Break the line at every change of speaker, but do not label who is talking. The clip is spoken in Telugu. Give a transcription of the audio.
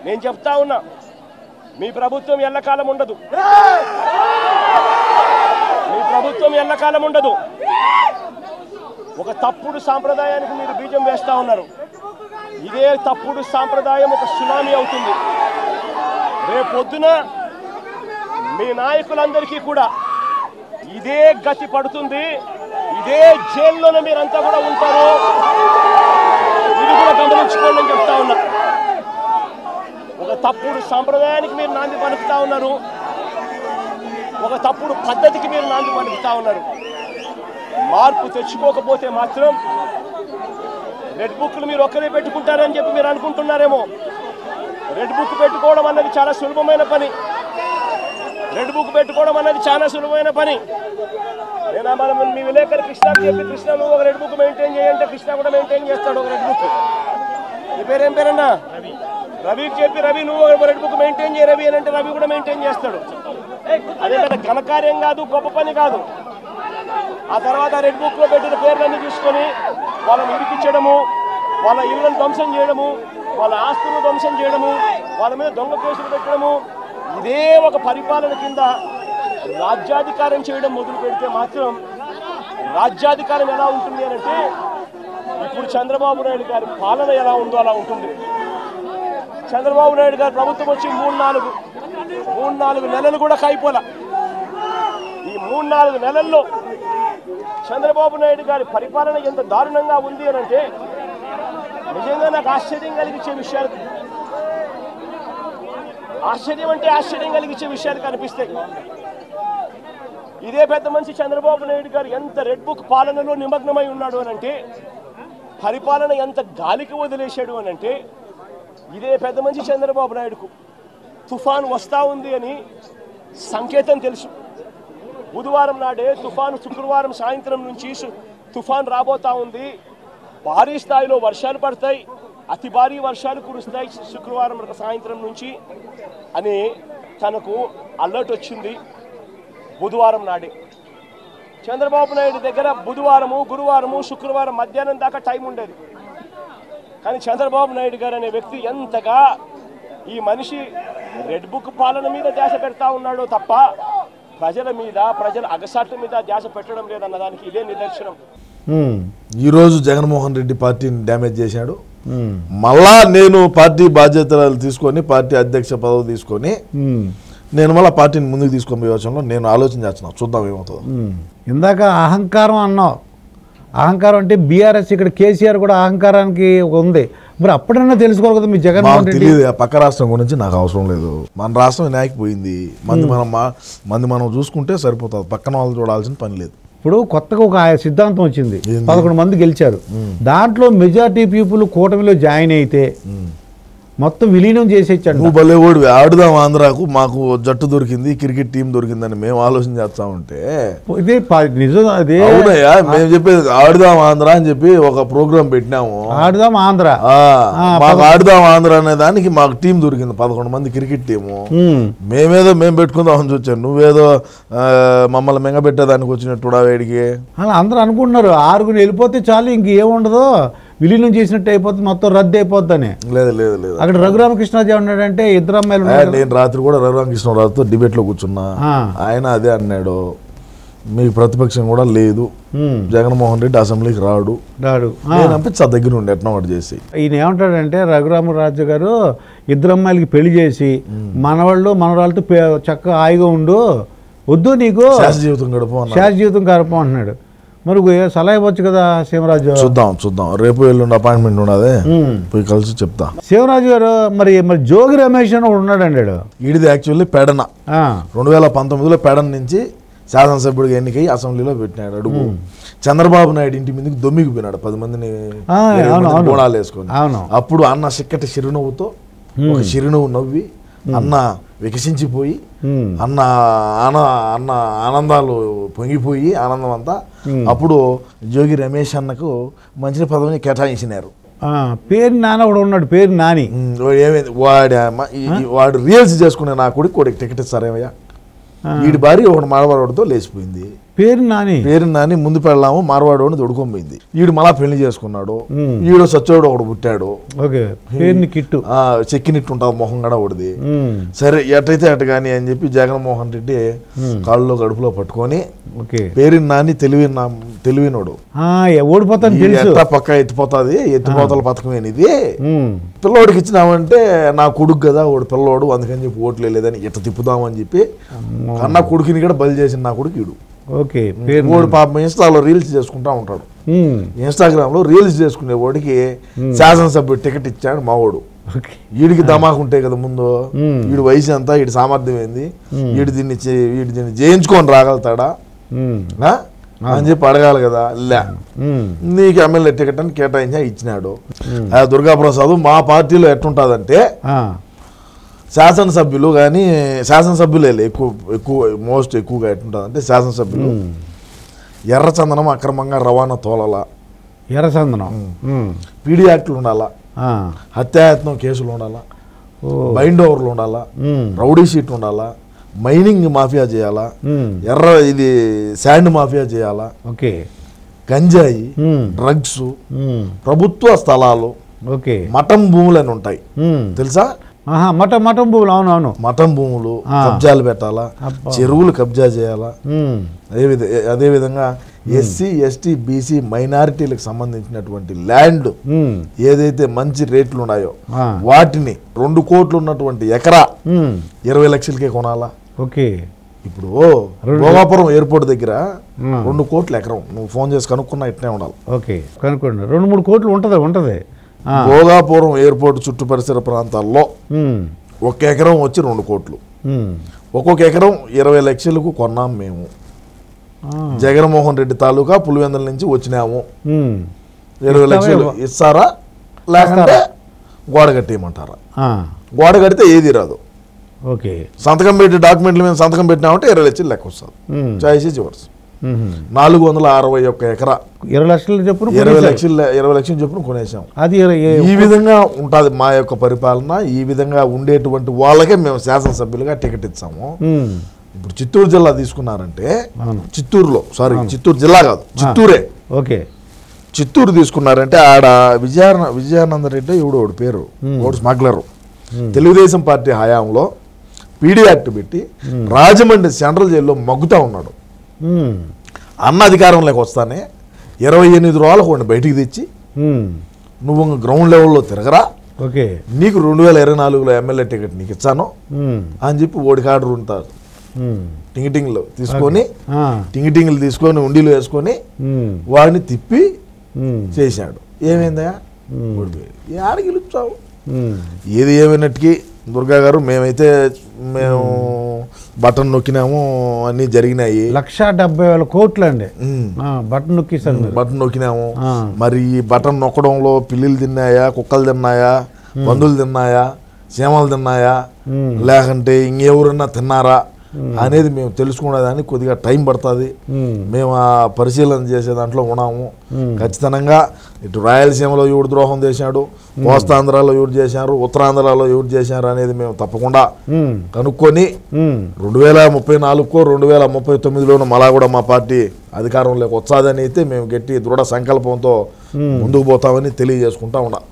నేను చెప్తా ఉన్నా, మీ ప్రభుత్వం ఎల్లకాలం ఉండదు, మీ ప్రభుత్వం ఎల్లకాలం ఉండదు. ఒక తప్పుడు సాంప్రదాయానికి మీరు బీజం వేస్తా ఉన్నారు. ఇదే తప్పుడు సాంప్రదాయం ఒక సునామీ అవుతుంది. రేపొద్దున మీ నాయకులందరికీ కూడా ఇదే గతి పడుతుంది. ఇదే జైల్లోనే మీరంతా కూడా ఉంటారు. ఇది కూడా గమనించుకోండి అని చెప్తా ఉన్నా. ఒక తప్పుడు సాంప్రదాయానికి మీరు నాంది పలుకుతా ఉన్నారు. ఒక తప్పుడు పద్ధతికి మీరు నాంది పలుకుతా ఉన్నారు. మార్పు తెచ్చుకోకపోతే మాత్రం రెడ్ బుక్లు మీరు ఒక్కరే పెట్టుకుంటారని చెప్పి మీరు అనుకుంటున్నారేమో. రెడ్ బుక్ పెట్టుకోవడం అన్నది చాలా సులభమైన పని. రెడ్ బుక్ పెట్టుకోవడం అన్నది చాలా సులభమైన పని. నేను మనం మీ విలేకరు కృష్ణకి చెప్పి, కృష్ణ నువ్వు ఒక రెడ్ బుక్ మెయింటైన్ చేయంటే కృష్ణ కూడా మెయింటైన్ చేస్తాడు ఒక రెడ్ బుక్. నీ పేరేం పేరన్నా? రవికి చెప్పి, రవి నువ్వు ఒక రెడ్ బుక్ మెయింటైన్ చేయ రవి అని అంటే రవి కూడా మెయింటైన్ చేస్తాడు. అదే పెద్ద ఘనకార్యం కాదు, గొప్ప పని కాదు. ఆ తర్వాత రెడ్ బుక్లో పెట్టిన పేర్లన్నీ చూసుకొని వాళ్ళని ఇరికించడము, వాళ్ళ ఇళ్లను ధ్వంసం చేయడము, వాళ్ళ ఆస్తులను ధ్వంసం చేయడము, వాళ్ళ మీద దొంగ కేసులు పెట్టడము, ఇదే ఒక పరిపాలన కింద రాజ్యాధికారం చేయడం మొదలు పెడితే మాత్రం రాజ్యాధికారం ఎలా ఉంటుంది అని అంటే ఇప్పుడు చంద్రబాబు నాయుడు గారి పాలన ఎలా ఉందో అలా ఉంటుంది. చంద్రబాబు నాయుడు గారి ప్రభుత్వం వచ్చి 3-4 నెలలు కూడా కాయిపోలా. ఈ 3-4 నెలల్లో చంద్రబాబు నాయుడు గారి పరిపాలన ఎంత దారుణంగా ఉంది అని అంటే నిజంగా నాకు ఆశ్చర్యం కలిగించే విషయాలు, ఆశ్చర్యం కలిగించే విషయాలు కనిపిస్తాయి. ఇదే పెద్ద మనిషి చంద్రబాబు నాయుడు గారు ఎంత రెడ్ బుక్ పాలనలో నిమగ్నమై ఉన్నాడు అని అంటే, పరిపాలన ఎంత గాలికి వదిలేశాడు అని అంటే, ఇదే పెద్ద మనిషి చంద్రబాబు నాయుడుకు తుఫాను వస్తూ ఉంది అని సంకేతం తెలుసు. బుధవారం నాడే తుఫాను, శుక్రవారం సాయంత్రం నుంచి తుఫాను రాబోతా ఉంది, భారీ స్థాయిలో వర్షాలు పడతాయి, అతి భారీ వర్షాలు కురుస్తాయి శుక్రవారం సాయంత్రం నుంచి అని తనకు అలర్ట్ వచ్చింది. బుధవారం నాడే చంద్రబాబు నాయుడు దగ్గర బుధవారము, గురువారము, శుక్రవారం మధ్యాహ్నం దాకా టైం ఉండేది. కానీ చంద్రబాబు నాయుడు గారు అనే వ్యక్తి ఎంతగా ఈ మనిషి రెడ్ బుక్ పాలన మీద ధ్యాస పెడతా ఉన్నాడో తప్ప ప్రజల అగసాట్ల మీద ధ్యాస పెట్టడం లేదన్న దానికి ఇదే నిదర్శనం.
ఈరోజు జగన్మోహన్ రెడ్డి పార్టీని డ్యామేజ్ చేశాడు. మళ్ళా నేను పార్టీ బాధ్యతలు తీసుకొని, పార్టీ అధ్యక్ష పదవి తీసుకొని నేను మళ్ళీ పార్టీని ముందుకు తీసుకొని యోచనలో నేను ఆలోచన చేస్తున్నాను. చూద్దాం ఏమవుతుందో.
ఇందాక అహంకారం అన్నావు. అహంకారం అంటే బీఆర్ఎస్, ఇక్కడ కేసీఆర్ కూడా అహంకారానికి ఉంది. మరి అప్పుడన్నా తెలుసుకోవాలి కదా మీ జగన్మోహన్ రెడ్డి.
తెలియదు, పక్క రాష్ట్రం గురించి నాకు అవసరం లేదు. మన రాష్ట్రం వినాయకపోయింది, మంది మనం చూసుకుంటే సరిపోతుంది. పక్కన వాళ్ళు చూడాల్సిన పని లేదు.
ఇప్పుడు కొత్తగా ఒక సిద్ధాంతం వచ్చింది, 11 మంది గెలిచారు. దాంట్లో మెజార్టీ పీపుల్ కూటమిలో జాయిన్ అయితే మొత్తం విలీనం చేసేచ్చాడు.
నువ్వు భలే ఓడి ఆడుదాం ఆంధ్రాకు, మాకు జట్టు దొరికింది, క్రికెట్ టీం దొరికిందని మేము ఆలోచన చేస్తా ఉంటే
ఇదే నిజం. అదే
అవునయ్యా, మేము చెప్పేది ఆడుదాం ఆంధ్ర అని చెప్పి ఒక ప్రోగ్రామ్ పెట్టినాము.
ఆడుదాం ఆంధ్ర,
మాకు ఆడుదాం ఆంధ్ర అనే దానికి మాకు టీం దొరికింది, 11 మంది క్రికెట్ టీము. మేము పెట్టుకుందాం అని చూచాను, నువ్వేదో మమ్మల్ని మెంగబెట్టేదానికి వచ్చినట్టు వేడికి
అలా అందరూ అనుకుంటున్నారు. 6 వెళ్ళిపోతే చాలు, ఇంకేముండదు, విలీనం చేసినట్టు అయిపోతుంది, మొత్తం రద్దు అయిపోద్దని.
లేదు లేదు లేదు,
అక్కడ రఘురామకృష్ణరాజు ఉన్నాడంటే 2 అమ్మాయిలు.
నేను రాత్రి కూడా రఘురామకృష్ణరాజుతో డిబేట్లో కూర్చున్నా, ఆయన అదే అన్నాడు, మీకు ప్రతిపక్షం కూడా లేదు, జగన్మోహన్ రెడ్డి అసెంబ్లీకి రాడు. నేను అనిపించి దగ్గర ఉండి ఎట్లా ఒకటి చేసి.
ఈయన ఏమంటాడంటే రఘురామరాజు గారు 2 అమ్మాయిలకి పెళ్లి చేసి మనవాళ్ళతో చక్కగా హాయిగా ఉండు, వద్దు నీకు
శాశ్వత
జీవితం గడపం అంటున్నాడు. మరి సలహా ఇవ్వచ్చు కదా శివరాజు.
చూద్దాం రేపు ఎల్లుండి అపాయింట్మెంట్ ఉన్నదే, పోయి కలిసి చెప్తా.
శివరాజు గారు మరి జోగి రమేష్ అని ఉన్నాడు అన్నాడు.
ఈడిది యాక్చువల్లీ పెడన, 2019లో పెడన నుంచి శాసనసభ్యుడిగా ఎన్నికై అసెంబ్లీలో పెట్టినాడు అడుగు. చంద్రబాబు నాయుడు ఇంటి మీదకి దొమ్మికి పోయినాడు 10 మందిని గోళాలు వేసుకొని. అప్పుడు అన్న చిక్కటి చిరునవ్వుతో ఒక చిరునవ్వు నవ్వి అన్న వికసించిపోయి అన్న ఆనందాలు పొంగిపోయి ఆనందం అంతా అప్పుడు జోగి రమేష్ అన్నకు మంత్రి పదవిని కేటాయించినారు.
పేరు నాన్న కూడా ఉన్నాడు, పేరు నాని.
ఏమైంది వాడు రీల్స్ చేసుకునే నా కొడుకు టికెట్ ఇస్తారేమయ్యా, వీడి భార్య ఒకటి మాడవాడితో లేచిపోయింది. పేరు నాని ముందు పెళ్ళాము మార్వాడోని దొడుకోపోయింది. ఈడు మళ్ళా పెళ్లి చేసుకున్నాడు. ఈడు సచ్చోడు ఒకడు పుట్టాడు. చెక్కినిట్టు ఉంటావు మొహం కూడా ఒకటిది. సరే ఎటైతే అటు కానీ అని చెప్పి జగన్మోహన్ రెడ్డి కాళ్ళలో గడుపులో పట్టుకొని పేరు నాని తెలివినోడు ఎట్లా పక్క ఎత్తిపోతుంది, ఎత్తిపోతల పథకమేనిది, పిల్లోడికి ఇచ్చినామంటే నా కొడుకు కదా వాడు పిల్లోడు అందుకని చెప్పి ఓట్లు లేదని ఇట్లా తిప్పుదామని చెప్పి కన్నా కొడుకుని కూడా బలి చేసిన నా కొడుకు ఈడు. వాడు పాపం ఇన్స్టాలో రీల్స్ చేసుకుంటా ఉంటాడు. ఇన్స్టాగ్రామ్ లో రీల్స్ చేసుకునే వాడికి శాసనసభ్యుడు టికెట్ ఇచ్చాడు మా వాడు. వీడికి దమాకు ఉంటాయి కదా ముందు, వీడి వయసు ఎంత, వీడి సామర్థ్యం ఏంది, వీడి దీన్ని జయించుకొని రాగలుగుతాడా అని చెప్పి అడగాలి కదా. లే నీకు ఎమ్మెల్యే టికెట్ అని కేటాయించా ఇచ్చినాడు. దుర్గాప్రసాద్ మా పార్టీలో ఎట్టుంటుందంటే శాసనసభ్యులు కానీ శాసనసభ్యులే ఎక్కువగా ఎట్టుంటుందంటే శాసనసభ్యులు ఎర్రచందనం అక్రమంగా రవాణా తోలలా,
ఎర్రచందనం
పీడీ యాక్టులు ఉండాలా, హత్యాయత్నం కేసులు ఉండాలా, బైండ్ ఓవర్లు ఉండాలా, రౌడీ షీట్ ఉండాలా, మైనింగ్ మాఫియా చేయాలా, ఇది శాండ్ మాఫియా చేయాలా, గంజాయి, డ్రగ్స్, ప్రభుత్వ స్థలాలు, మఠం భూములు అని ఉంటాయి తెలుసా?
మఠం భూములు. అవునవును,
మఠం భూములు కబ్జాలు పెట్టాలా, చెరువులు కబ్జా చేయాలా. అదేవిధంగా ఎస్సీ ఎస్టీ బీసీ మైనారిటీలకు సంబంధించినటువంటి ల్యాండ్ ఏదైతే మంచి రేట్లు ఉన్నాయో వాటిని 2 కోట్లు ఉన్నటువంటి ఎకరా 20 లక్షలకే కొనాలా. ఇప్పుడు భోగాపురం ఎయిర్పోర్ట్ దగ్గర 2 కోట్ల ఎకరం, నువ్వు ఫోన్ చేసి కనుక్కున్నా ఇట్నే ఉండాలి.
కనుక్కోండి, 2-3 కోట్లు ఉంటది.
భోగాపురం ఎయిర్పోర్ట్ చుట్టూ పరిసర ప్రాంతాల్లో 1 ఎకరం వచ్చి 2 కోట్లు, ఒక్కొక్క ఎకరం 20 లక్షలకు కొన్నాం మేము. జగన్మోహన్ రెడ్డి తాలూకా పులివెందుల నుంచి వచ్చినాము. 20 లక్షలు ఇస్తారా లేకుంటే గోడ కట్టేయమంటారా? గోడ కడితే ఏది రాదు. సంతకం పెట్టి డాక్యుమెంట్ల మీద సంతకం పెట్టినామంటే 20 లక్షలు లెక్క వస్తుంది. Choice is yours. 461 ఎకరా
20 లక్షలు చెప్పును
20 లక్షలు చెప్పును కొనేసాం. అది ఈ విధంగా ఉంటుంది మా యొక్క పరిపాలన. ఈ విధంగా ఉండేటువంటి వాళ్ళకే మేము శాసనసభ్యులుగా టికెట్ ఇచ్చాము. ఇప్పుడు చిత్తూరు జిల్లా తీసుకున్నారంటే చిత్తూరు జిల్లా కాదు, చిత్తూరే. చిత్తూరు తీసుకున్నారంటే ఆడ విజయానంద రెడ్డి ఎవడు పేరు, వాడు స్మగ్లరు. తెలుగుదేశం పార్టీ హయాంలో పీడీ యాక్ట్ పెట్టి రాజమండ్రి సెంట్రల్ జైల్లో మగ్గుతా ఉన్నాడు. అన్న అధికారంలోకి వస్తానే 28 రోజులకు వాడిని బయటికి తెచ్చి నువ్వు గ్రౌండ్ లెవెల్లో తిరగరా, నీకు 2024లో ఎమ్మెల్యే టికెట్ నీకు ఇచ్చాను అని చెప్పి ఓడికి ఆర్డర్ ఉంటారు. టింగిటింగ్లు తీసుకొని ఉండిలో వేసుకొని వాడిని తిప్పి చేశాడు. ఏమైందా ఆడ గెలుపుతావు. ఏది ఏమైనట్టుకి దుర్గా గారు మేము బటన్ నొక్కినాము, అన్ని జరిగినాయి.
1,70,000 కోట్లు అండి బటన్ నొక్కిస్తాను.
బటన్ నొక్కినాము. మరి ఈ బటన్ నొక్కడంలో పిల్లిలు తిన్నాయా, కుక్కలు తిన్నాయా, పందులు తిన్నాయా, చీమలు తిన్నాయా, లేకంటే ఇంకెవరన్నా తిన్నారా అనేది మేము తెలుసుకునేదానికి కొద్దిగా టైం పడుతుంది. మేము ఆ పరిశీలన చేసే దాంట్లో ఉన్నాము. ఖచ్చితంగా ఇటు రాయలసీమలో ఎవడు ద్రోహం చేశాడు, కోస్తాంధ్రాలో ఎవరు చేశారు, ఉత్తరాంధ్రలో ఎవరు చేశారు అనేది మేము తప్పకుండా కనుక్కొని 2034కో 2039లోనూ మళ్ళా కూడా మా పార్టీ అధికారంలోకి వచ్చాదని అయితే మేము గట్టి దృఢ సంకల్పంతో ముందుకు పోతామని తెలియజేసుకుంటా ఉన్నాం.